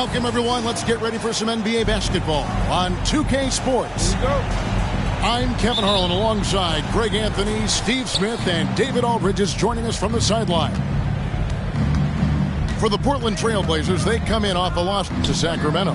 Welcome, everyone. Let's get ready for some NBA basketball on 2K Sports. I'm Kevin Harlan alongside Greg Anthony, Steve Smith, and David Aldridge is joining us from the sideline. For the Portland Trail Blazers, they come in off a loss to Sacramento.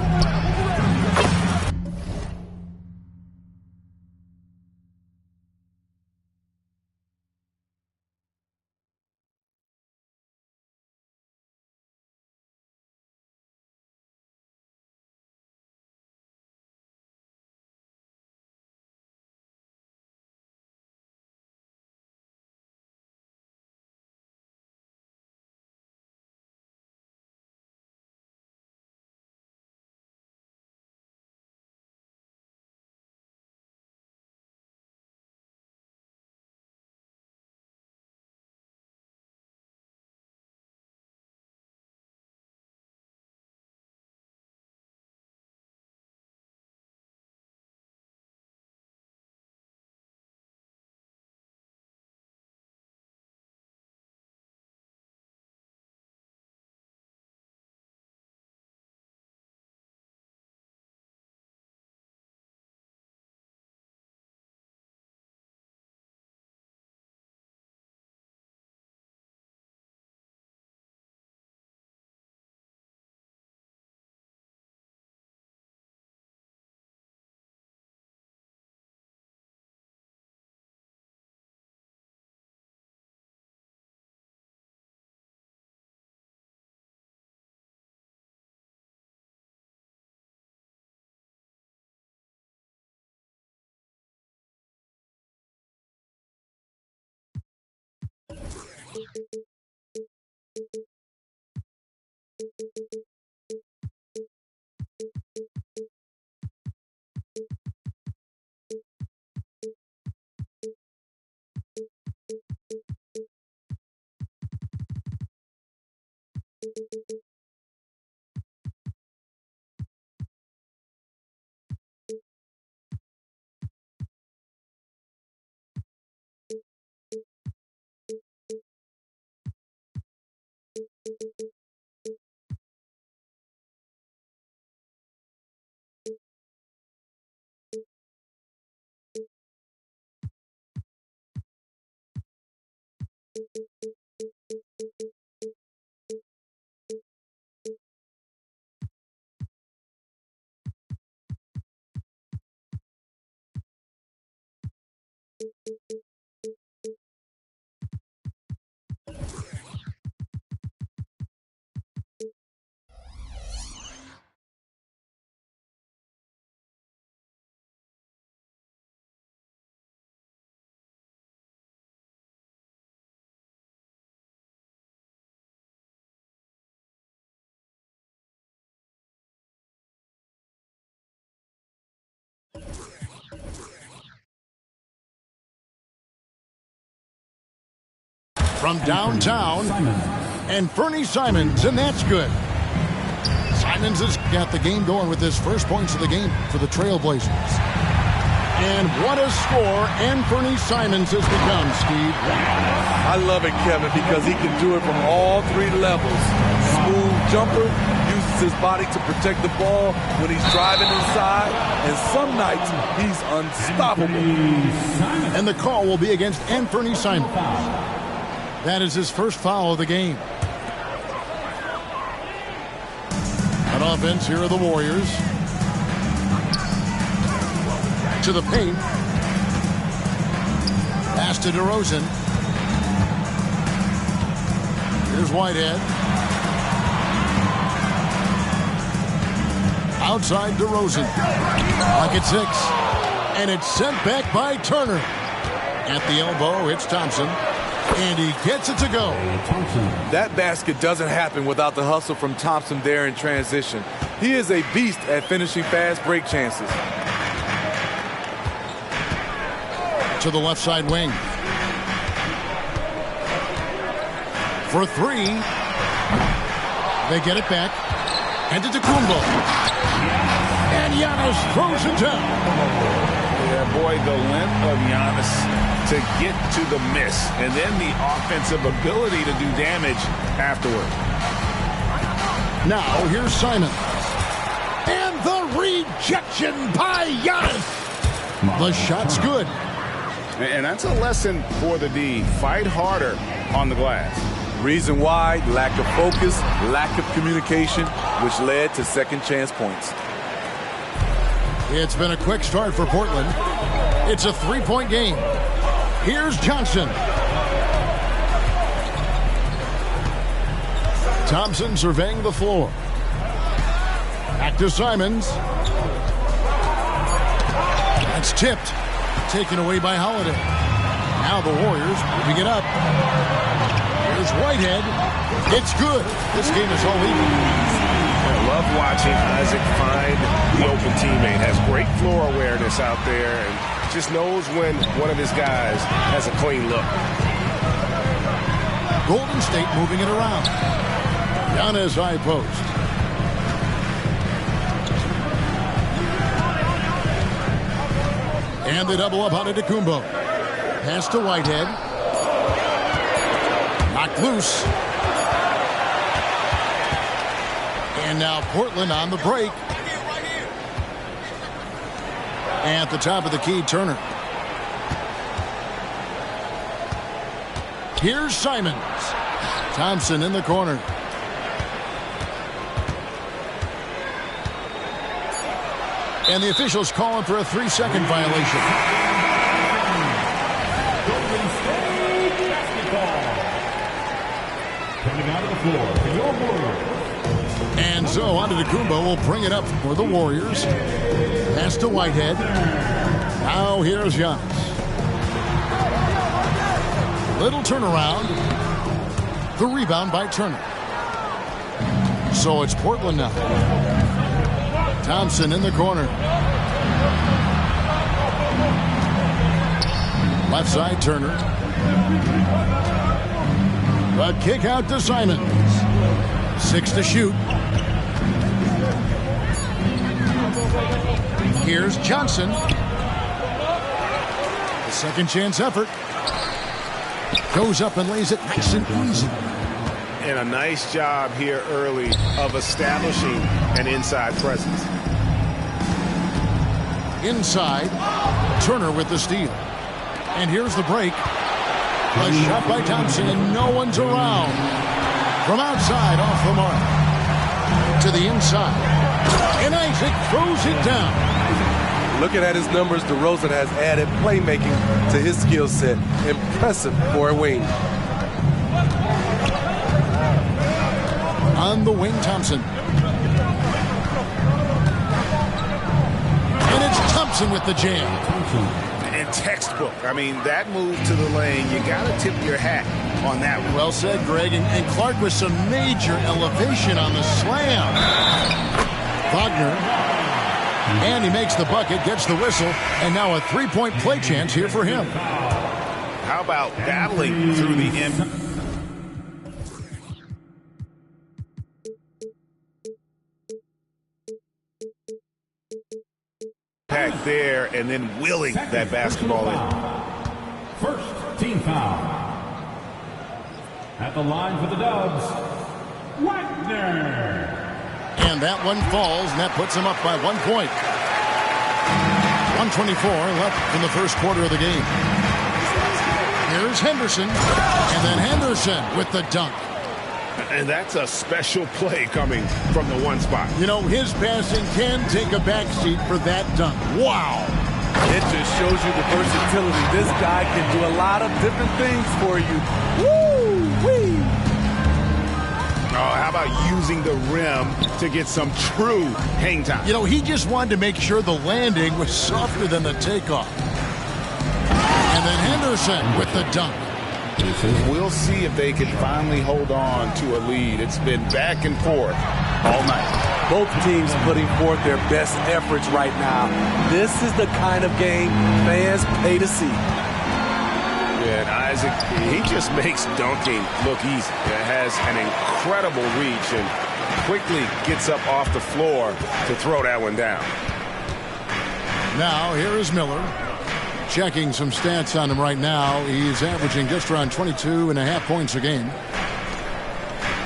From downtown, and Fernie Simons, and that's good. Simons has got the game going with his first points of the game for the Trailblazers. And what a score Fernie Simons has become, Steve. I love it, Kevin, because he can do it from all three levels. Smooth jumper, uses his body to protect the ball when he's driving inside, and some nights he's unstoppable. And the call will be against Fernie Simons. That is his first foul of the game. On offense, here are the Warriors. To the paint. Pass to DeRozan. Here's Whitehead. Outside DeRozan. Clock at 6. And it's sent back by Turner. At the elbow, it's Thompson. And he gets it to go. That basket doesn't happen without the hustle from Thompson there in transition. He is a beast at finishing fast break chances. To the left side wing. For three. They get it back. And to Kumbo. And Giannis throws it down. Yeah, boy, the length of Giannis to get to the miss, and then the offensive ability to do damage afterward. Now, here's Simons. rejection by Giannis. The shot's good. And that's a lesson for the D. Fight harder on the glass. Reason why: lack of focus, lack of communication, which led to second chance points. It's been a quick start for Portland. It's a three-point game. Here's Johnson. Thompson surveying the floor. Back to Simons. That's tipped. Taken away by Holiday. Now the Warriors moving it up. Here's Whitehead. It's good. This game is all even. I love watching Isaac find the open teammate. Has great floor awareness out there and just knows when one of his guys has a clean look. Golden State moving it around. Giannis high post. And they double up on Antetokounmpo. Pass to Whitehead. Knocked loose. And now Portland on the break. At the top of the key, Turner. Here's Simons. Thompson in the corner. And the officials calling for a 3-second violation. Coming out of the floor for your Warriors. And so Antetokounmpo will bring it up for the Warriors. Pass to Whitehead. Now here's Giannis. Little turnaround. The rebound by Turner. So it's Portland now. Thompson in the corner. Left side, Turner. A kick out to Simons. 6 to shoot. Here's Johnson. The second chance effort. Goes up and lays it nice and easy. And a nice job here early of establishing an inside presence. Inside, Turner with the steal. And here's the break. A shot by Thompson, and no one's around. From outside, off the mark. To the inside. And Isaac throws it down. Looking at his numbers, DeRozan has added playmaking to his skill set. Impressive for a wing. On the wing, Thompson. And it's Thompson with the jam. And textbook. I mean, that move to the lane, you got to tip your hat on that one. Well said, Greg. And Clark with some major elevation on the slam. Wagner. And he makes the bucket, gets the whistle, and now a three-point play chance here for him. How about battling through the end? There and then willing that basketball in. First team foul. At the line for the Dubs, Wagner. And that one falls, and that puts him up by 1 point. 1:24 left in the first quarter of the game. Here's Henderson, and then Henderson with the dunk. And that's a special play coming from the one spot. You know, his passing can take a backseat for that dunk. Wow. It just shows you the versatility. This guy can do a lot of different things for you. Woo-wee. Oh, how about using the rim to get some true hang time? You know, he just wanted to make sure the landing was softer than the takeoff. And then Henderson with the dunk. We'll see if they can finally hold on to a lead. It's been back and forth all night. Both teams putting forth their best efforts right now. This is the kind of game fans pay to see. Yeah, and Isaac, he just makes dunking look easy. It has an incredible reach and quickly gets up off the floor to throw that one down. Now, here is Miller. Checking some stats on him right now. He's averaging just around 22.5 points a game.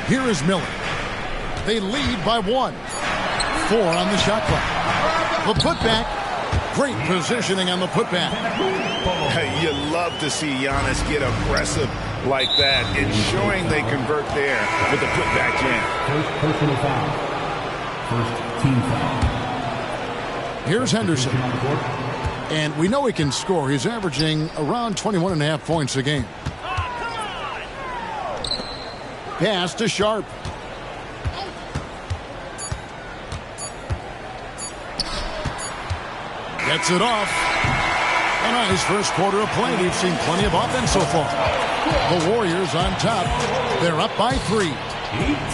Here is Miller. They lead by 1. 4 on the shot clock. The putback. Great positioning on the putback. You love to see Giannis get aggressive like that, ensuring they convert there with the putback jam. First personal foul. First team foul. Here's Henderson. And we know he can score. He's averaging around 21.5 points a game. Pass to Sharp. Gets it off. A nice first quarter of play. We've seen plenty of offense so far. The Warriors on top. They're up by 3.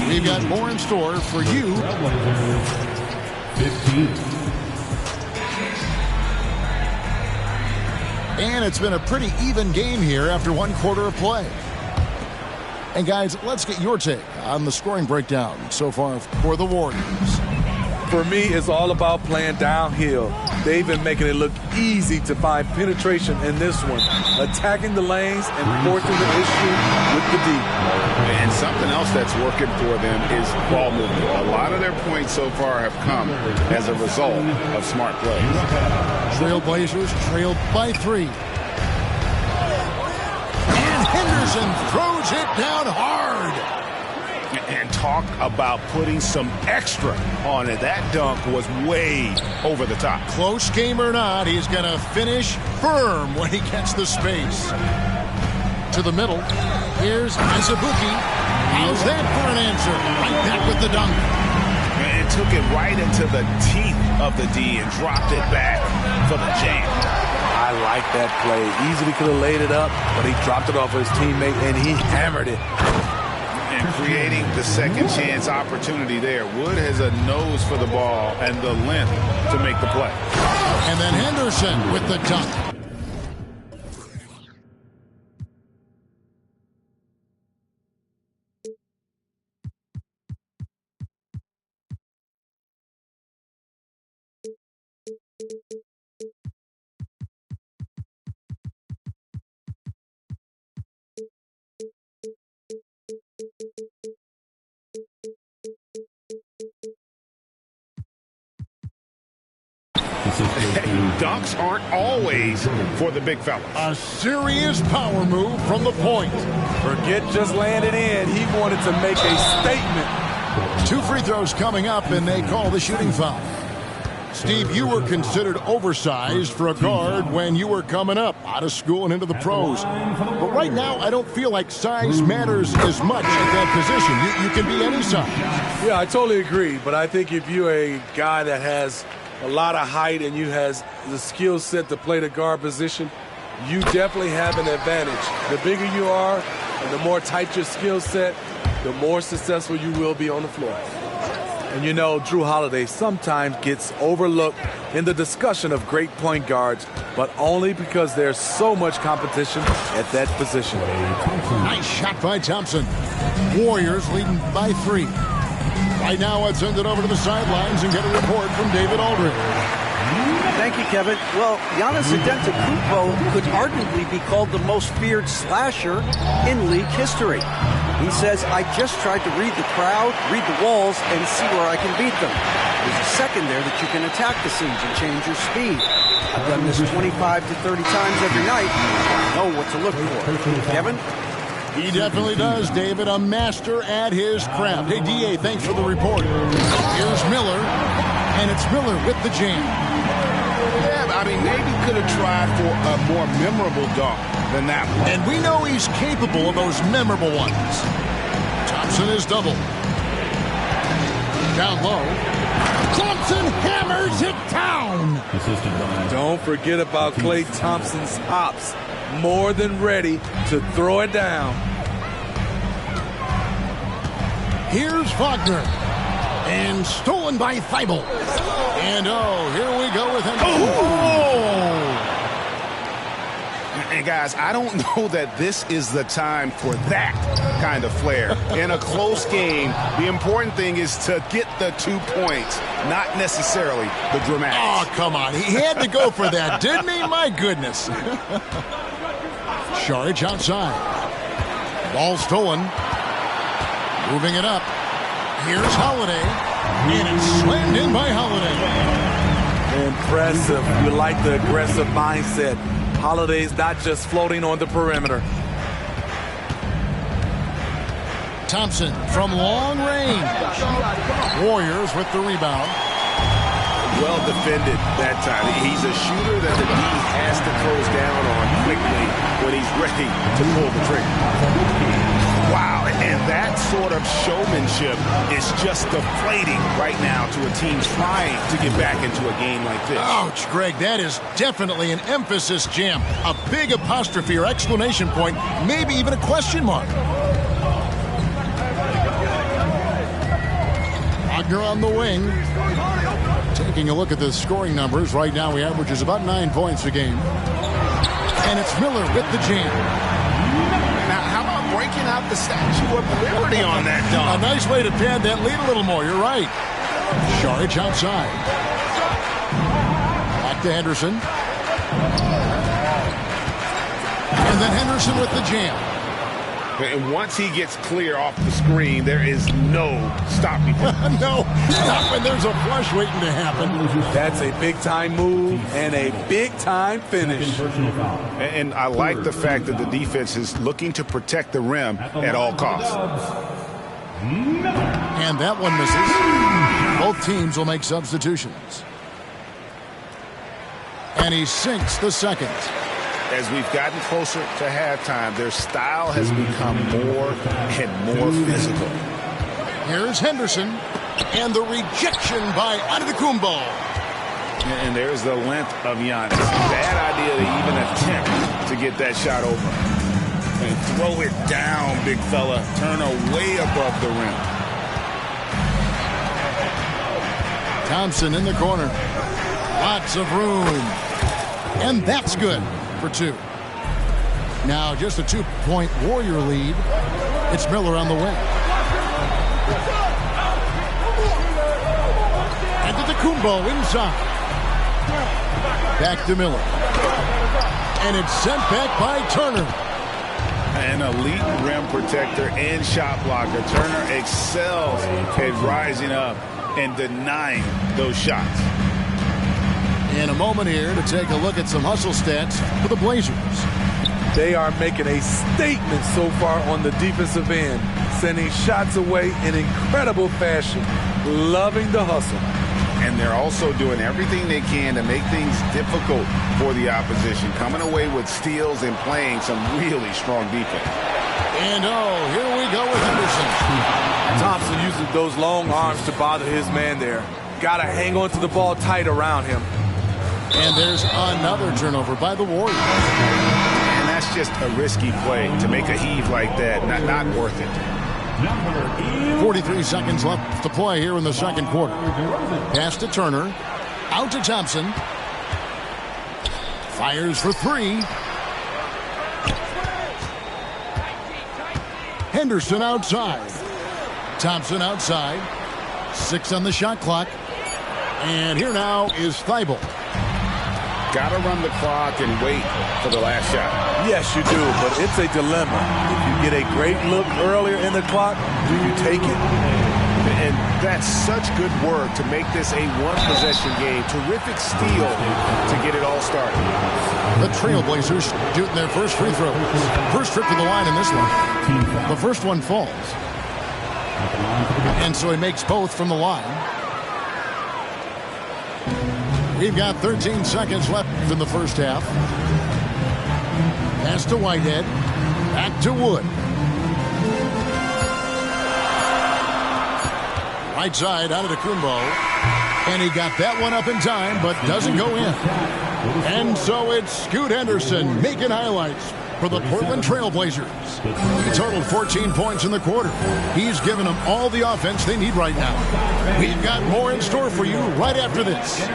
We've got more in store for you. 15. And it's been a pretty even game here after 1 quarter of play. And guys, let's get your take on the scoring breakdown so far for the Warriors. For me, it's all about playing downhill. They've been making it look easy to find penetration in this one, attacking the lanes and forcing the issue with the D. And something else that's working for them is ball movement. A lot of their points so far have come as a result of smart play. Trailblazers trailed by 3. And Henderson throws it down hard. And talk about putting some extra on it. That dunk was way over the top. Close game or not, he's going to finish firm when he gets the space. To the middle. Here's Azubuike. How's that for an answer? Right back with the dunk. And took it right into the teeth of the D and dropped it back for the jam. I like that play. Easily could have laid it up, but he dropped it off of his teammate and he hammered it. And creating the second chance opportunity there. Wood has a nose for the ball and the length to make the play. And then Henderson with the dunk. Dunks aren't always for the big fella. A serious power move from the point. Forget just laying it in. He wanted to make a statement. 2 free throws coming up, and they call the shooting foul. Steve, you were considered oversized for a guard when you were coming up out of school and into the pros. But right now, I don't feel like size matters as much at that position. You can be any size. Yeah, I totally agree. But I think if you're a guy that has a lot of height and you has the skill set to play the guard position, you definitely have an advantage. The bigger you are and the more tight your skill set, the more successful you will be on the floor. And you know, Drew Holiday sometimes gets overlooked in the discussion of great point guards, but only because there's so much competition at that position. Nice shot by Thompson. Warriors leading by 3. Right now, let's send it over to the sidelines and get a report from David Aldridge. Thank you, Kevin. Well, Giannis Antetokounmpo could arguably be called the most feared slasher in league history. He says, I just tried to read the crowd, read the walls, and see where I can beat them. There's a second there that you can attack the seams and change your speed. I've done this 25 to 30 times every night. I know what to look for. Kevin? He definitely does, David. A master at his craft. Hey, D.A., thanks for the report. Here's Miller, and it's Miller with the jam. Yeah, I mean, maybe could have tried for a more memorable dunk than that one. And we know he's capable of those memorable ones. Thompson is double. Down low. Thompson hammers it down. Don't forget about Klay Thompson's hops. More than ready to throw it down. Here's Wagner. And stolen by Thibault. And here we go with him. And guys, I don't know that this is the time for that kind of flair. In a close game, the important thing is to get the 2 points, not necessarily the dramatics. Oh, come on. He had to go for that, didn't he? My goodness. Saric outside. Ball stolen. Moving it up. Here's Holiday. And it's slammed in by Holiday. Impressive. You like the aggressive mindset. Holiday's not just floating on the perimeter. Thompson from long range. Warriors with the rebound. Well defended that time. He's a shooter that the D has to close down on quickly when he's ready to pull the trigger. Wow, and that sort of showmanship is just deflating right now to a team trying to get back into a game like this. Ouch, Greg, that is definitely an emphasis jam. A big apostrophe or exclamation point, maybe even a question mark. Wagner on the wing. Taking a look at the scoring numbers, right now he averages about 9 points a game. And it's Miller with the jam. Now, how about breaking out the Statue of Liberty on that dunk? A nice way to pad that lead a little more, you're right. Saric outside. Back to Henderson. And then Henderson with the jam. And once he gets clear off the screen, there is no stopping him. No, not when there's a flush waiting to happen. That's a big-time move and a big-time finish. And I like the fact that the defense is looking to protect the rim at all costs. And that one misses. Both teams will make substitutions. And he sinks the second. As we've gotten closer to halftime, their style has become more and more physical. Here's Henderson, and the rejection by Antetokounmpo. And there's the length of Giannis. Bad idea to even attempt to get that shot over. And throw it down, big fella. Turn away above the rim. Thompson in the corner. Lots of room. And that's good for 2. Now just a 2-point Warrior lead. It's Miller on the wing. Antetokounmpo inside. Back to Miller. And it's sent back by Turner. An elite rim protector and shot blocker. Turner excels at rising up and denying those shots. In a moment here to take a look at some hustle stats for the Blazers. They are making a statement so far on the defensive end, sending shots away in incredible fashion, loving the hustle. And they're also doing everything they can to make things difficult for the opposition, coming away with steals and playing some really strong defense. And here we go with Henderson. Thompson uses those long arms to bother his man there. Got to hang on to the ball tight around him. And there's another turnover by the Warriors. And that's just a risky play. To make a heave like that, not worth it. 43 seconds left to play here in the second quarter. Pass to Turner. Out to Thompson. Fires for 3. Henderson outside. Thompson outside. 6 on the shot clock. And here now is Thibault. Got to run the clock and wait for the last shot. Yes, you do, but it's a dilemma. If you get a great look earlier in the clock, do you take it? And that's such good work to make this a one-possession game. Terrific steal to get it all started. The Trailblazers shooting their first free throws. First trip to the line in this one. The first one falls. And so he makes both from the line. We've got 13 seconds left in the first half. Pass to Whitehead. Back to Wood. Right side out of Antetokounmpo. And he got that one up in time, but doesn't go in. And so it's Scoot Henderson making highlights for the Portland Trailblazers. He totaled 14 points in the quarter. He's given them all the offense they need right now. We've got more in store for you right after this.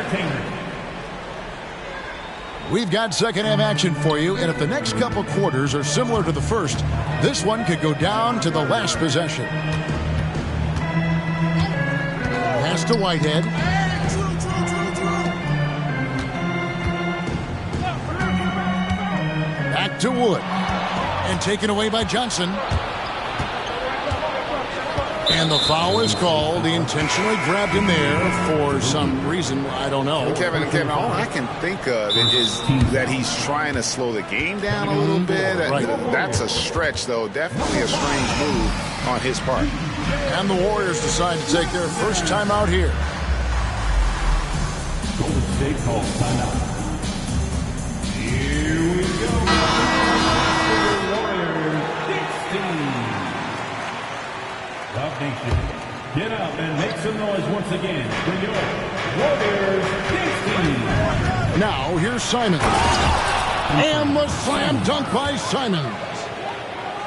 We've got second half action for you, and if the next couple quarters are similar to the first, this one could go down to the last possession. Pass to Whitehead. Back to Wood. And taken away by Johnson. And the foul is called. He intentionally grabbed him there for some reason. I don't know. Kevin, all I can think of is that he's trying to slow the game down a little bit. Right. That's a stretch, though. Definitely a strange move on his part. And the Warriors decide to take their first time out here. Golden State calls timeout. Here we go. Warriors 16. Rob Nation, get up and make some noise once again for your Warriors 16. Now, here's Simons. And the slam dunk by Simons.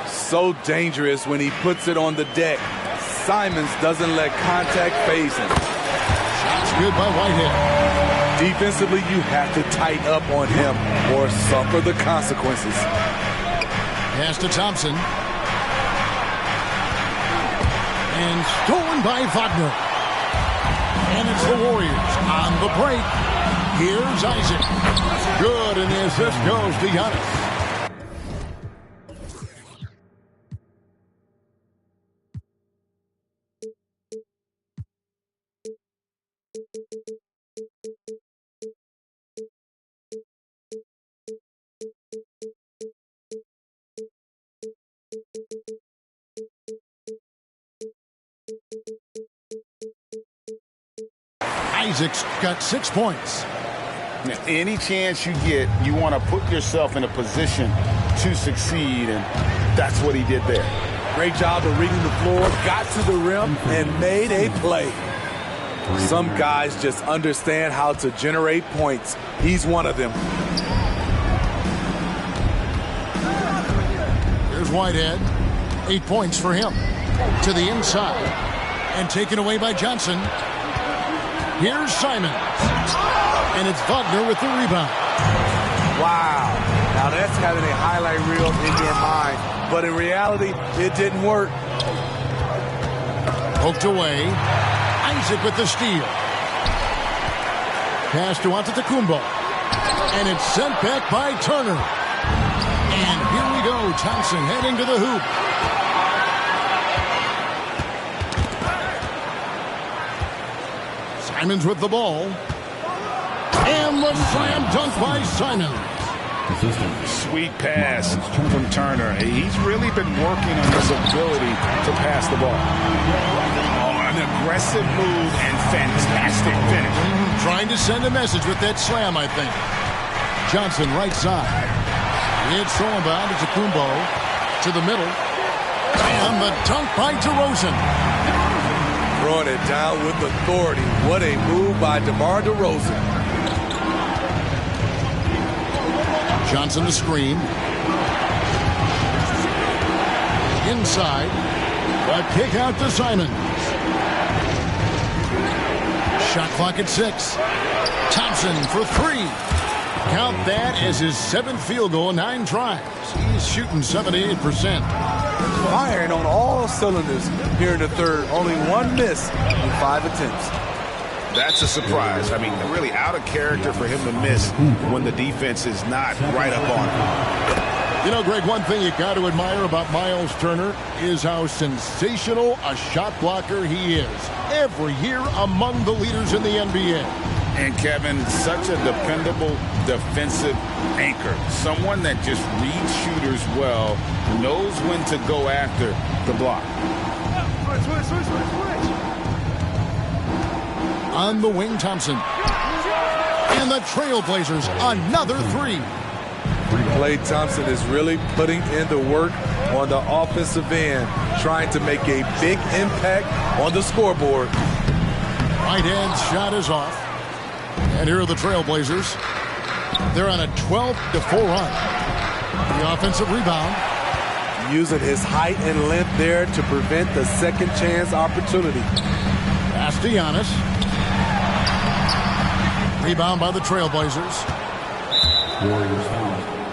So dangerous when he puts it on the deck. Simons doesn't let contact phase him. Shots good by Whitehead. Defensively, you have to tighten up on him or suffer the consequences. Pass to Thompson. And stolen by Wagner. And it's the Warriors on the break. Here's Isaac. Good, and the assist goes to Giannis. Isaac's got 6 points. Any chance you get, you want to put yourself in a position to succeed, and that's what he did there. Great job of reading the floor, got to the rim, and made a play. Some guys just understand how to generate points. He's one of them. Here's Whitehead. 8 points for him. To the inside. And taken away by Johnson. Here's Simons. And it's Wagner with the rebound. Wow. Now that's having a highlight reel in your mind. But in reality, it didn't work. Poked away. Isaac with the steal. Pass to Antetokounmpo. And it's sent back by Turner. And here we go. Thompson heading to the hoop. Simons with the ball. And the slam dunk by Simons. Sweet pass from Turner. He's really been working on his ability to pass the ball. Oh, an aggressive move and fantastic finish. Trying to send a message with that slam, I think. Johnson right side. It's thrown by Antetokounmpo to the middle. And the dunk by DeRozan. Throwing it down with authority. What a move by DeMar DeRozan. Johnson the screen. Inside. A kick out to Simons. Shot clock at 6. Thompson for 3. Count that as his 7th field goal in 9 tries. He's shooting 78%. Firing on all cylinders here in the third. Only 1 miss in 5 attempts. That's a surprise. I mean, really out of character for him to miss when the defense is not right up on him. You know, Greg, one thing you got to admire about Miles Turner is how sensational a shot blocker he is. Every year among the leaders in the NBA. And Kevin, such a dependable defensive anchor. Someone that just reads shooters well, knows when to go after the block. On the wing, Thompson. And the Trailblazers, another 3. Klay Thompson is really putting in the work on the offensive end, trying to make a big impact on the scoreboard. Right-hand shot is off. And here are the Trailblazers. They're on a 12-4 run. The offensive rebound. Using his height and length there to prevent the second chance opportunity. Pass to Giannis. Rebound by the Trailblazers.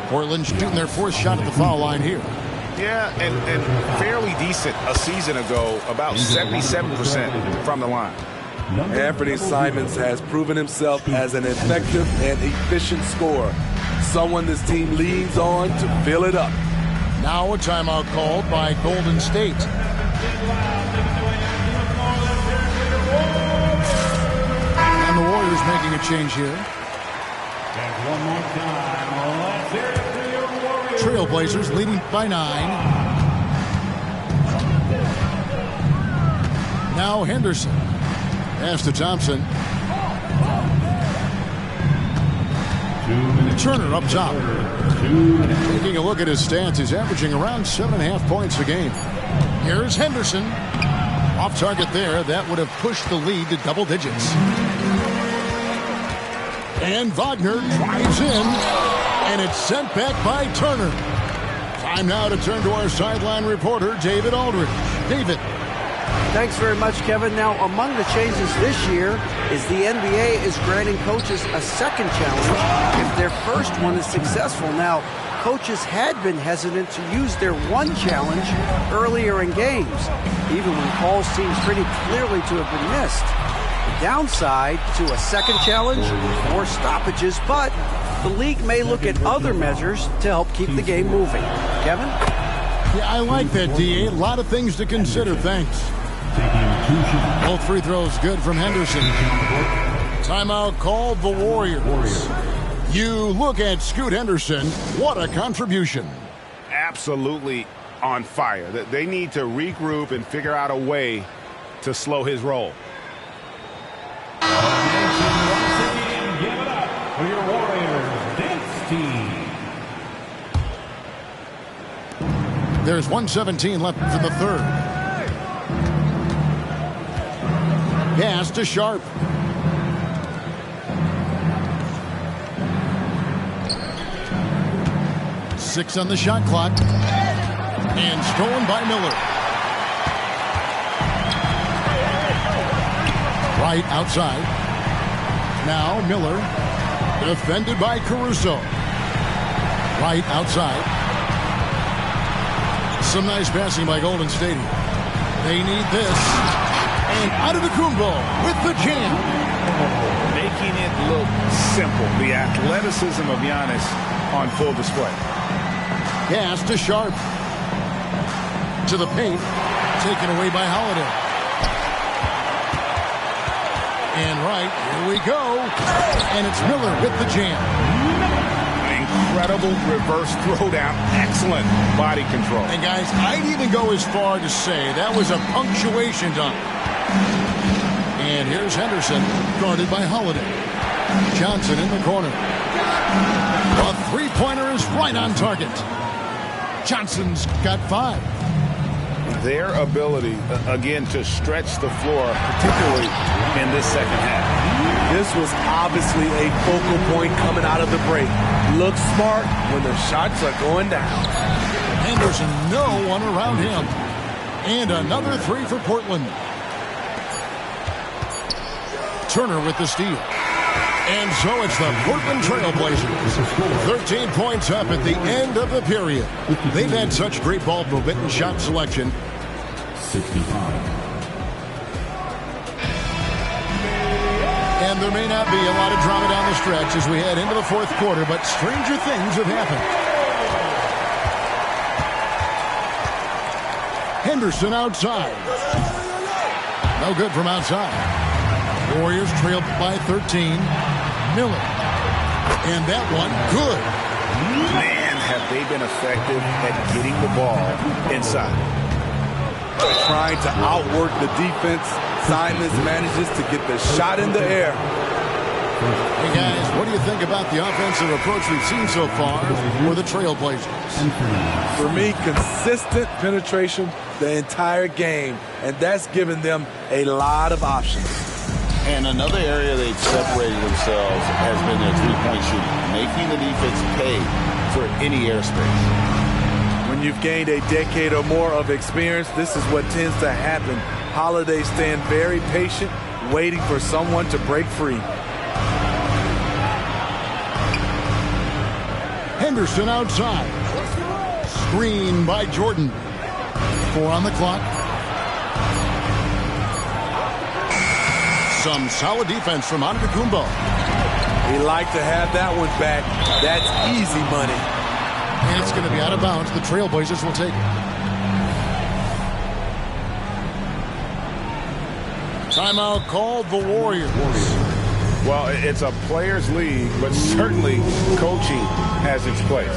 Portland shooting their 4th shot at the foul line here. Yeah, and fairly decent a season ago, about 77% from the line. Anthony Simons has proven himself as an effective and efficient scorer. Someone this team leans on to fill it up. Now a timeout called by Golden State. change here. And one more time, let's hear it for your Warriors. Trailblazers leading by 9. Now Henderson. Pass to Thompson. Turner up top. Taking a look at his stats, he's averaging around 7.5 points a game. Here's Henderson. Off target there. That would have pushed the lead to double digits. And Wagner drives in, and it's sent back by Turner. Time now to turn to our sideline reporter, David Aldridge. David. Thanks very much, Kevin. Now, among the changes this year is the NBA is granting coaches a second challenge if their first one is successful. Now, coaches had been hesitant to use their one challenge earlier in games, even when calls seemed pretty clearly to have been missed. The downside to a second challenge, more stoppages, but the league may look at other measures to help keep the game moving. Kevin? Yeah, I like that, D.A. A lot of things to consider. Thanks. Both free throws good from Henderson. Timeout called the Warriors. You look at Scoot Henderson. What a contribution. Absolutely on fire. They need to regroup and figure out a way to slow his roll. Once again, give it up for your Warriors dance team. There's 1:17 left in the third. Pass to Sharp. Six on the shot clock. And stolen by Miller. Right outside. Now Miller. Defended by Caruso. Right outside. Some nice passing by Golden State. They need this. And Antetokounmpo with the jam. Making it look simple. The athleticism of Giannis on full display. Pass to Sharp. To the paint. Taken away by Holiday. And right, here we go. And it's Miller with the jam. Incredible reverse throwdown. Excellent body control. And guys, I'd even go as far to say that was a punctuation dunk. And here's Henderson, guarded by Holiday. Johnson in the corner. A three-pointer is right on target. Johnson's got 5. Their ability, again, to stretch the floor, particularly in this second half. This was obviously a focal point coming out of the break. Look smart when the shots are going down. Henderson, no one around him. And another 3 for Portland. Turner with the steal. And so it's the Portland Trailblazers. 13 points up at the end of the period. They've had such great ball movement and shot selection. 65. And there may not be a lot of drama down the stretch as we head into the fourth quarter, but stranger things have happened. Henderson outside. No good from outside. Warriors trailed by 13. Miller. And that one, good. Man, have they been effective at getting the ball inside. Trying to outwork the defense. Simons manages to get the shot in the air. Hey, guys, what do you think about the offensive approach we've seen so far for the Trailblazers? For me, consistent penetration the entire game, and that's given them a lot of options. And another area they've separated themselves has been their three-point shooting, making the defense pay for any airspace. When you've gained a decade or more of experience, this is what tends to happen. Holiday stand very patient, waiting for someone to break free. Henderson outside. Screen by Jordan. 4 on the clock. Some solid defense from Antetokounmpo. He'd like to have that one back. That's easy money. And it's going to be out of bounds. The Trailblazers will take it. Timeout called the Warriors. Well, it's a players' league, but certainly coaching has its place.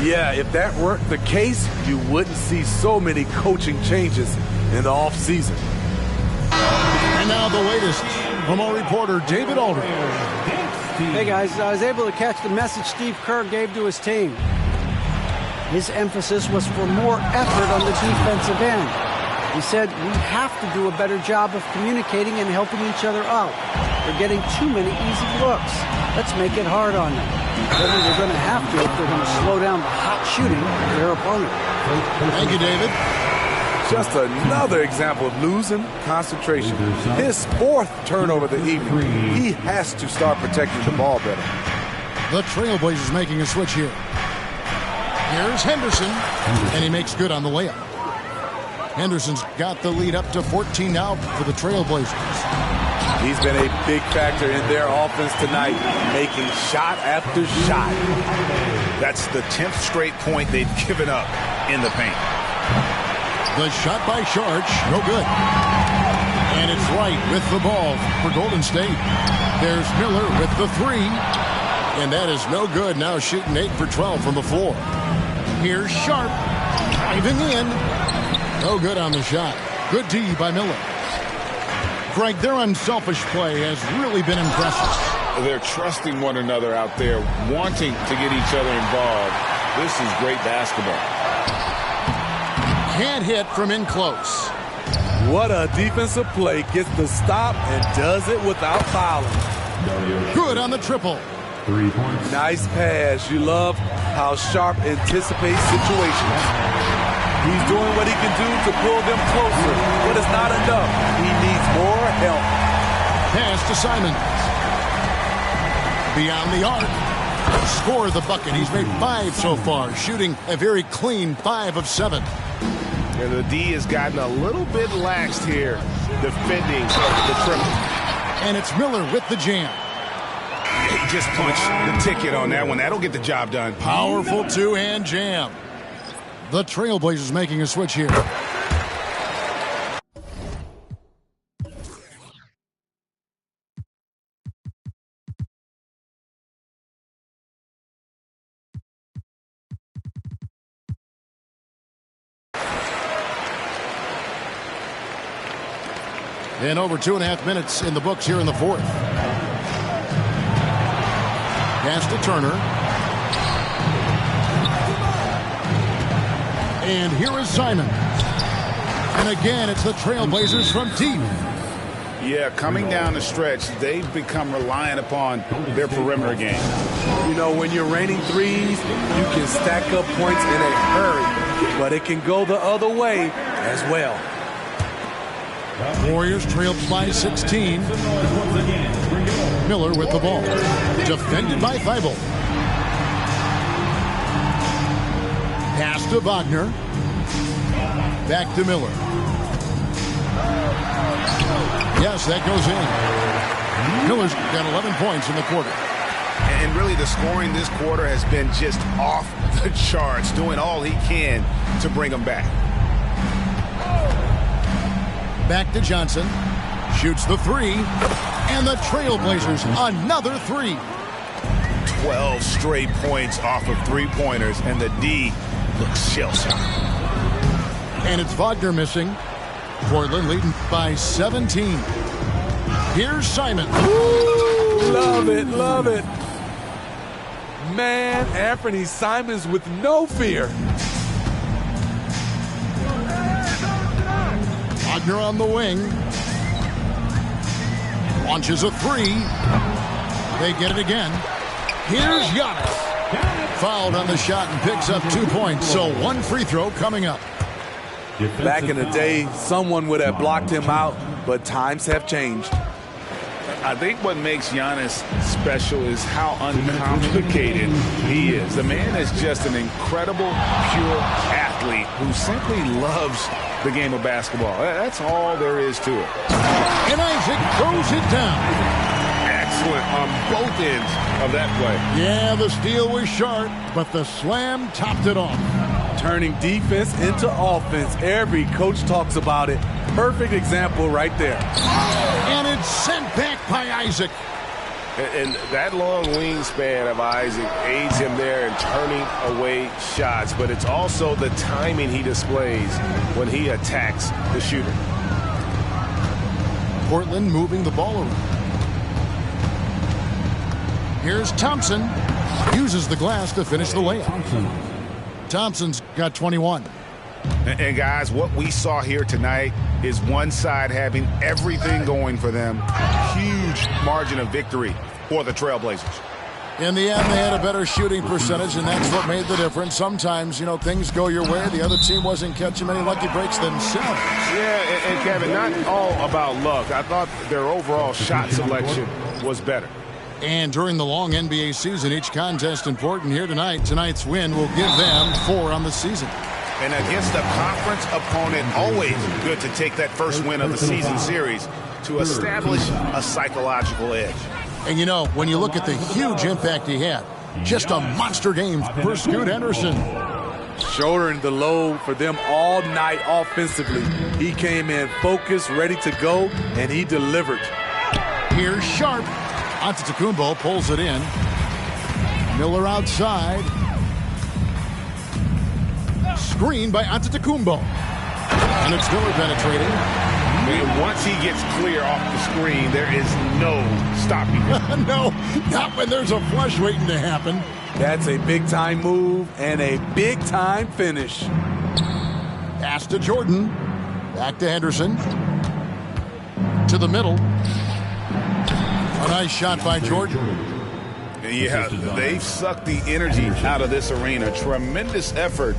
Yeah, if that weren't the case, you wouldn't see so many coaching changes in the offseason. And now the latest from our reporter, David Aldridge. Hey, guys, I was able to catch the message Steve Kerr gave to his team. His emphasis was for more effort on the defensive end. He said, we have to do a better job of communicating and helping each other out. They're getting too many easy looks. Let's make it hard on them. They're going to have to if they're going to slow down the hot shooting of their opponent. Thank you, David. Just another example of losing concentration. His 4th turnover of the evening. He has to start protecting the ball better. The Trailblazers making a switch here. Here's Henderson, and he makes good on the layup. Henderson's got the lead up to 14 now for the Trailblazers. He's been a big factor in their offense tonight, making shot after shot. That's the 10th straight point they've given up in the paint. The shot by Sharch, no good. And it's Wright with the ball for Golden State. There's Miller with the 3. And that is no good. Now shooting 8 for 12 from the floor. Here's Sharp driving in. No good on the shot. Good D by Miller. Greg, their unselfish play has really been impressive. They're trusting one another out there, wanting to get each other involved. This is great basketball. Can't hit from in close. What a defensive play. Gets the stop and does it without fouling. Good on the triple. 3 points. Nice pass. You love how Sharp anticipates situations. He's doing what he can do to pull them closer, but it's not enough. He needs more help. Pass to Simons. Beyond the arc. Score the bucket. He's made 5 so far, shooting a very clean 5 of 7. And the D has gotten a little bit laxed here, defending the triple. And it's Miller with the jam. He just punched the ticket on that one. That'll get the job done. Powerful 2-hand jam. The Trailblazers making a switch here. And over 2.5 minutes in the books here in the 4th. Pass to Turner. And here is Simon. And again, it's the Trailblazers from deep. Yeah, coming down the stretch, they've become reliant upon their perimeter game. You know, when you're raining threes, you can stack up points in a hurry, but it can go the other way as well. Warriors trailed by 16. Miller with the ball. Defended by Thibault. Pass to Wagner. Back to Miller. Yes, that goes in. Miller's got 11 points in the quarter. And really the scoring this quarter has been just off the charts, doing all he can to bring them back. Back to Johnson. Shoots the 3. And the Trailblazers another 3. 12 straight points off of three-pointers, and the D looks shell-shocked. And it's Wagner missing. Portland leading by 17. Here's Simon. Ooh, love it, love it. Man, Anthony Simons with no fear. Wagner on the wing. Launches a 3. They get it again. Here's Giannis. Fouled on the shot and picks up 2 points. So 1 free throw coming up. Back in the day, someone would have blocked him out, but times have changed. I think what makes Giannis special is how uncomplicated he is. The man is just an incredible, pure athlete who simply loves the game of basketball. That's all there is to it. And Isaac throws it down. Excellent on both ends of that play. Yeah, the steal was sharp, but the slam topped it off. Turning defense into offense. Every coach talks about it. Perfect example right there. And it's sent back by Isaac. And that long wingspan of Isaac aids him there in turning away shots, but it's also the timing he displays when he attacks the shooter. Portland moving the ball around. Here's Thompson. Uses the glass to finish the layup. Thompson's got 21. And guys, what we saw here tonight is one side having everything going for them. Huge margin of victory for the Trailblazers. In the end, they had a better shooting percentage, and that's what made the difference. Sometimes, things go your way. The other team wasn't catching many lucky breaks themselves. Yeah, and Kevin, not all about luck. I thought their overall shot selection was better. And during the long NBA season, each contest important here tonight. Tonight's win will give them 4 on the season. And against a conference opponent, always good to take that first win of the season series to establish a psychological edge. And when you look at the huge impact he had, just a monster game for Scoot Henderson. Shouldering the load for them all night offensively. He came in focused, ready to go, and he delivered. Here's Sharp. Antetokounmpo pulls it in. Miller outside. Screen by Antetokounmpo. And it's Miller penetrating. And once he gets clear off the screen, there is no stopping him. No, not when there's a flush waiting to happen. That's a big-time move and a big-time finish. Pass to Jordan. Back to Henderson. To the middle. A nice shot by Jordan. Yeah, they've sucked the energy out of this arena. Tremendous effort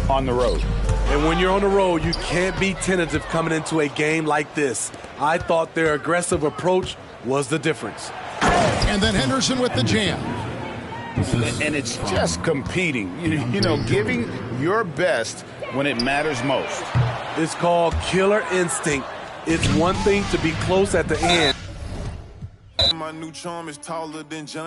on the road. And when you're on the road, you can't be tentative coming into a game like this. I thought their aggressive approach was the difference. And then Henderson with the jam. And it's just competing, giving your best when it matters most. It's called killer instinct. It's one thing to be close at the end. My new charm is taller than John.